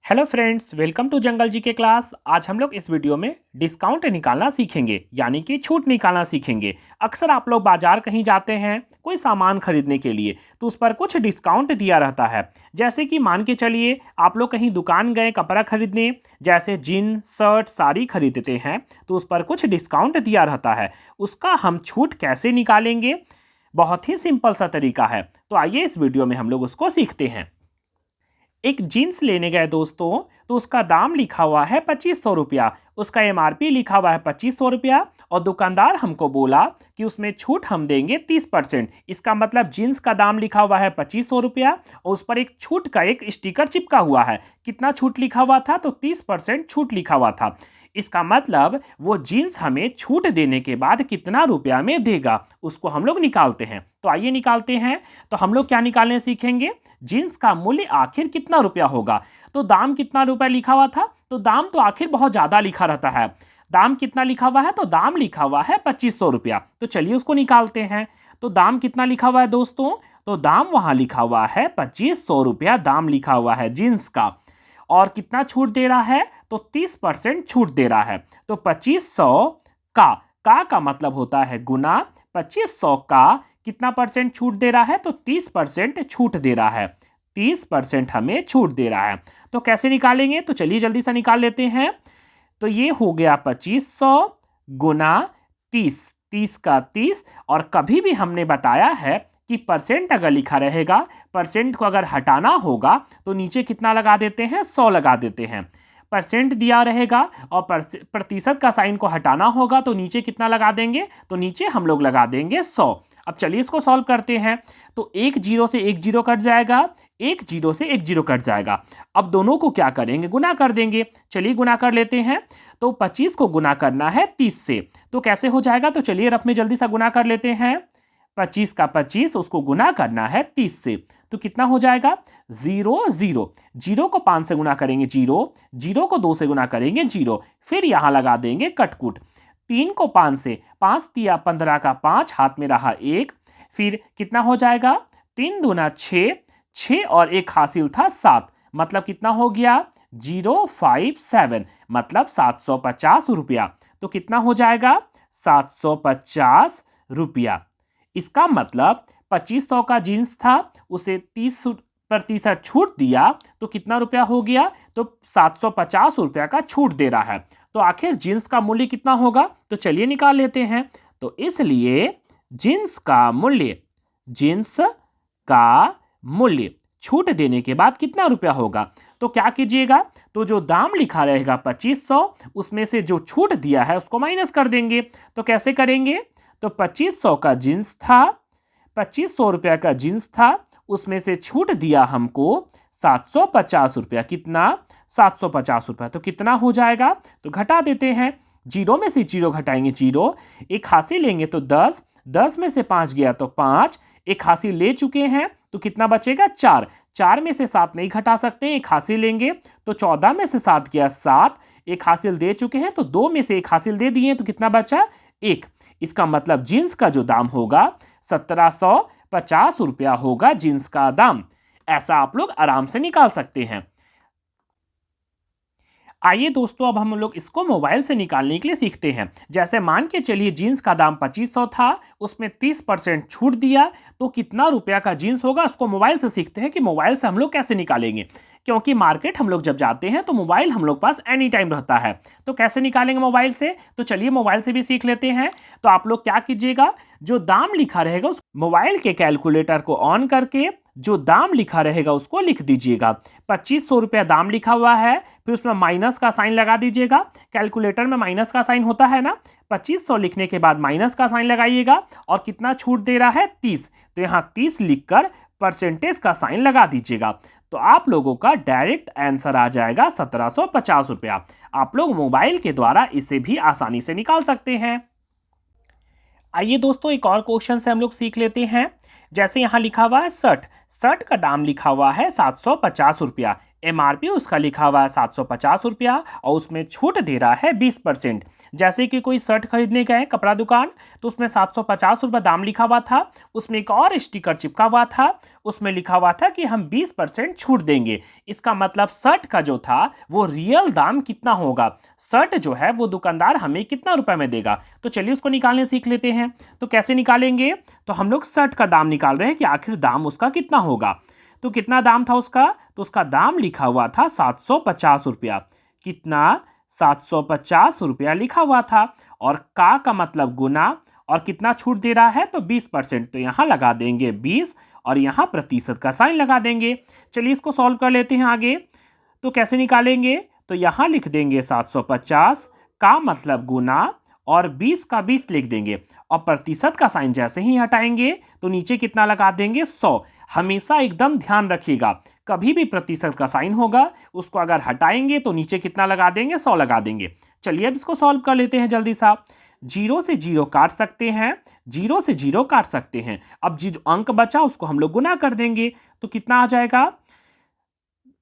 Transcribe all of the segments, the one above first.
Hello friends, welcome to जंगल जी के class. आज हम लोग इस वीडियो में डिस्काउंट निकालना सीखेंगे, यानी कि छूट निकालना सीखेंगे। अक्सर आप लोग बाजार कहीं जाते हैं कोई सामान खरीदने के लिए, तो उस पर कुछ डिस्काउंट दिया रहता है। जैसे कि मान के चलिए आप लोग कहीं दुकान गए कपड़ा खरीदने, जैसे जीन्स शर्ट साड़ी खरीदते हैं तो उस पर कुछ डिस्काउंट दिया रहता है। उसका हम छूट कैसे निकालेंगे, बहुत ही सिंपल सा तरीका है। तो आइए इस वीडियो में हम लोग उसको सीखते हैं। एक जीन्स लेने गए दोस्तों, तो उसका दाम लिखा हुआ है 2500 रुपया। उसका एमआरपी लिखा हुआ है 2500 रुपया और दुकानदार हमको बोला कि उसमें छूट हम देंगे 30%। इसका मतलब जीन्स का दाम लिखा हुआ है 2500 रुपया और उस पर एक छूट का एक स्टिकर चिपका हुआ है। कितना छूट लिखा हुआ था? तो 30% छूट लिखा हुआ था। इसका मतलब वो जीन्स हमें छूट देने के बाद कितना रुपया में देगा, उसको हम लोग निकालते हैं। तो आइए निकालते हैं। तो हम लोग क्या निकालने सीखेंगे? जीन्स का मूल्य आखिर कितना रुपया होगा। तो दाम कितना रुपया लिखा हुआ था? तो दाम तो आखिर बहुत ज़्यादा लिखा रहता है। दाम कितना लिखा हुआ है? तो दाम लिखा हुआ है 2500 रुपया। तो चलिए उसको निकालते हैं। तो दाम कितना लिखा हुआ है दोस्तों? तो दाम वहाँ लिखा हुआ है 2500 रुपया, दाम लिखा हुआ है जीन्स का। और कितना छूट दे रहा है? तो 30% छूट दे रहा है। तो 2500 का मतलब होता है गुना। 2500 का कितना परसेंट छूट दे रहा है? तो 30% छूट दे रहा है। 30% हमें छूट दे रहा है। तो कैसे निकालेंगे? तो चलिए जल्दी से निकाल लेते हैं। तो ये हो गया 2500 गुना 30, 30 का 30। और कभी भी हमने बताया है कि परसेंट अगर लिखा रहेगा, परसेंट को अगर हटाना होगा तो नीचे कितना लगा देते हैं? 100 लगा देते हैं। परसेंट दिया रहेगा और प्रतिशत का साइन को हटाना होगा तो नीचे कितना लगा देंगे? तो नीचे हम लोग लगा देंगे 100। अब चलिए इसको सॉल्व करते हैं। तो एक जीरो से एक जीरो कट जाएगा, एक जीरो से एक जीरो कट जाएगा। अब दोनों को क्या करेंगे? गुना कर देंगे। चलिए गुना कर लेते हैं। तो 25 को गुना करना है 30 से, तो कैसे हो जाएगा? तो चलिए रफ में जल्दी सा गुना कर लेते हैं। 25 का 25 उसको गुना करना है 30 से, तो कितना हो जाएगा? 0 0। जीरो को 5 से गुना करेंगे 0, जीरो को 2 से गुना करेंगे 0। फिर यहाँ लगा देंगे कटकुट। 3 को 5 से, 5 तिया 15 का 5, हाथ में रहा 1। फिर कितना हो जाएगा? 3 दूना 6, 6 और 1 हासिल था 7, मतलब कितना हो गया? 057, मतलब 750 रुपया। तो कितना हो जाएगा? 750 रुपया। इसका मतलब 2500 का जीन्स था, उसे 30% छूट दिया तो कितना रुपया हो गया? तो 750 रुपया का छूट दे रहा है। तो आखिर जीन्स का मूल्य कितना होगा? तो चलिए निकाल लेते हैं। तो इसलिए जीन्स का मूल्य छूट देने के बाद कितना रुपया होगा? तो क्या कीजिएगा? तो जो दाम लिखा रहेगा 2500, उसमें से जो छूट दिया है उसको माइनस कर देंगे। तो कैसे करेंगे? तो 2500 का जीन्स था, 2500 रुपया का जीन्स था, उसमें से छूट दिया हमको 750 रुपया। कितना? 750 रुपया। तो कितना हो जाएगा? तो घटा देते हैं। जीरो में से जीरो घटाएंगे 0, एक हासिल लेंगे तो 10, 10 में से 5 गया तो 5, एक हासिल ले चुके हैं तो कितना बचेगा? 4, 4 में से 7 नहीं घटा सकते, एक हासिल लेंगे तो 14 में से 7 गया 7, एक हासिल दे चुके हैं तो 2 में से एक हासिल दे दिए तो कितना बचा? 1। इसका मतलब जीन्स का जो दाम होगा 1750 रुपया होगा जीन्स का दाम। ऐसा आप लोग आराम से निकाल सकते हैं। आइए दोस्तों, अब हम लोग इसको मोबाइल से निकालने के लिए सीखते हैं। जैसे मान के चलिए जीन्स का दाम 2500 था, उसमें 30% छूट दिया तो कितना रुपया का जीन्स होगा, उसको मोबाइल से सीखते हैं कि मोबाइल से हम लोग कैसे निकालेंगे। क्योंकि मार्केट हम लोग जब जाते हैं तो मोबाइल हम लोग पास एनी टाइम रहता है, तो कैसे निकालेंगे मोबाइल से? तो चलिए मोबाइल से भी सीख लेते हैं। तो आप लोग क्या कीजिएगा? जो दाम लिखा रहेगा उस मोबाइल के कैलकुलेटर को ऑन करके जो दाम लिखा रहेगा उसको लिख दीजिएगा। 2500 रुपया दाम लिखा हुआ है, फिर उसमें माइनस का साइन लगा दीजिएगा। कैलकुलेटर में माइनस का साइन होता है ना, 2500 लिखने के बाद माइनस का साइन लगाइएगा। और कितना छूट दे रहा है? 30, तो यहाँ 30 लिखकर परसेंटेज का साइन लगा दीजिएगा। तो आप लोगों का डायरेक्ट आंसर आ जाएगा 1750 रुपया। आप लोग मोबाइल के द्वारा इसे भी आसानी से निकाल सकते हैं। आइए दोस्तों, एक और क्वेश्चन से हम लोग सीख लेते हैं। जैसे यहाँ लिखा हुआ है शर्ट, शर्ट का दाम लिखा हुआ है 750 रुपया। MRP उसका लिखा हुआ है 750 रुपया और उसमें छूट दे रहा है 20%। जैसे कि कोई शर्ट खरीदने गए कपड़ा दुकान तो उसमें 750 रुपये दाम लिखा हुआ था, उसमें एक और स्टिकर चिपका हुआ था, उसमें लिखा हुआ था कि हम 20% छूट देंगे। इसका मतलब शर्ट का जो था वो रियल दाम कितना होगा, शर्ट जो है वो दुकानदार हमें कितना रुपए में देगा। तो चलिए उसको निकालने सीख लेते हैं। तो कैसे निकालेंगे, तो हम लोग शर्ट का दाम निकाल रहे हैं कि आखिर दाम उसका कितना होगा। तो कितना दाम था उसका, तो उसका दाम लिखा हुआ था 750 रुपया। कितना, 750 रुपया लिखा हुआ था। और का मतलब गुना, और कितना छूट दे रहा है तो 20%, तो यहां लगा देंगे 20 और यहां प्रतिशत का साइन लगा देंगे। चलिए इसको सॉल्व कर लेते हैं आगे। तो कैसे निकालेंगे, तो यहां लिख देंगे 750 का मतलब गुना और 20 का 20 लिख देंगे और प्रतिशत का साइन जैसे ही हटाएंगे तो नीचे कितना लगा देंगे 100। हमेशा एकदम ध्यान रखिएगा, कभी भी प्रतिशत का साइन होगा उसको अगर हटाएंगे तो नीचे कितना लगा देंगे 100 लगा देंगे। चलिए अब इसको सॉल्व कर लेते हैं जल्दी सा। 0 से 0 काट सकते हैं, 0 से 0 काट सकते हैं। अब जो अंक बचा उसको हम लोग गुना कर देंगे तो कितना आ जाएगा,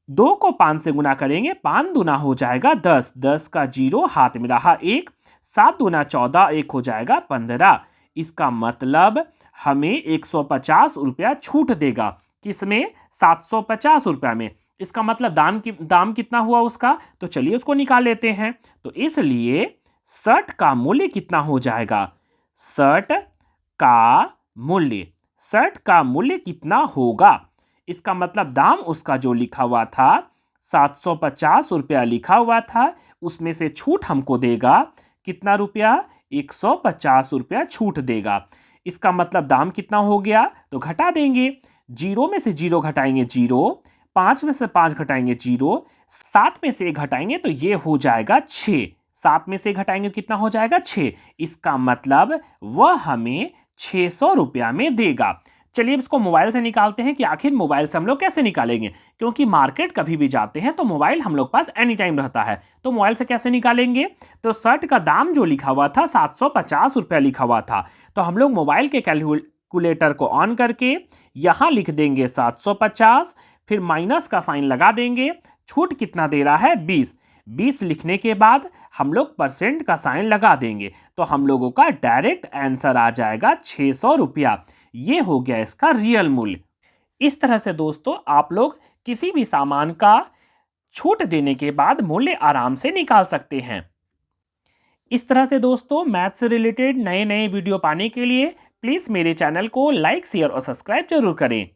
2 को 5 से गुना करेंगे, 5 दूना हो जाएगा 10, 10 का 0 हाथ में रहा 1, 7 दूना 14, 1 हो जाएगा 15। इसका मतलब हमें 150 रुपया छूट देगा, किसमें, 750 रुपया में। इसका मतलब दाम कितना हुआ उसका, तो चलिए उसको निकाल लेते हैं। तो इसलिए शर्ट का मूल्य कितना हो जाएगा, शर्ट का मूल्य कितना होगा। इसका मतलब दाम उसका जो लिखा हुआ था 750 रुपया लिखा हुआ था, उसमें से छूट हमको देगा कितना रुपया, 150 रुपया छूट देगा। इसका मतलब दाम कितना हो गया, तो घटा देंगे। 0 में से 0 घटाएंगे 0, 5 में से 5 घटाएंगे 0, 7 में से 1 घटाएंगे तो ये हो जाएगा 6, 7 में से 1 घटाएंगे तो कितना हो जाएगा 6। इसका मतलब वह हमें 600 रुपया में देगा। चलिए इसको मोबाइल से निकालते हैं कि आखिर मोबाइल से हम लोग कैसे निकालेंगे, क्योंकि मार्केट कभी भी जाते हैं तो मोबाइल हम लोग पास एनी टाइम रहता है। तो मोबाइल से कैसे निकालेंगे, तो शर्ट का दाम जो लिखा हुआ था 750 रुपया लिखा हुआ था, तो हम लोग मोबाइल के कैलकुलेटर को ऑन करके यहाँ लिख देंगे 750, फिर माइनस का साइन लगा देंगे। छूट कितना दे रहा है 20, 20 लिखने के बाद हम लोग परसेंट का साइन लगा देंगे तो हम लोगों का डायरेक्ट आंसर आ जाएगा 600 रुपया। ये हो गया इसका रियल मूल्य। इस तरह से दोस्तों आप लोग किसी भी सामान का छूट देने के बाद मूल्य आराम से निकाल सकते हैं। इस तरह से दोस्तों मैथ से रिलेटेड नए नए वीडियो पाने के लिए प्लीज़ मेरे चैनल को लाइक, शेयर और सब्सक्राइब जरूर करें।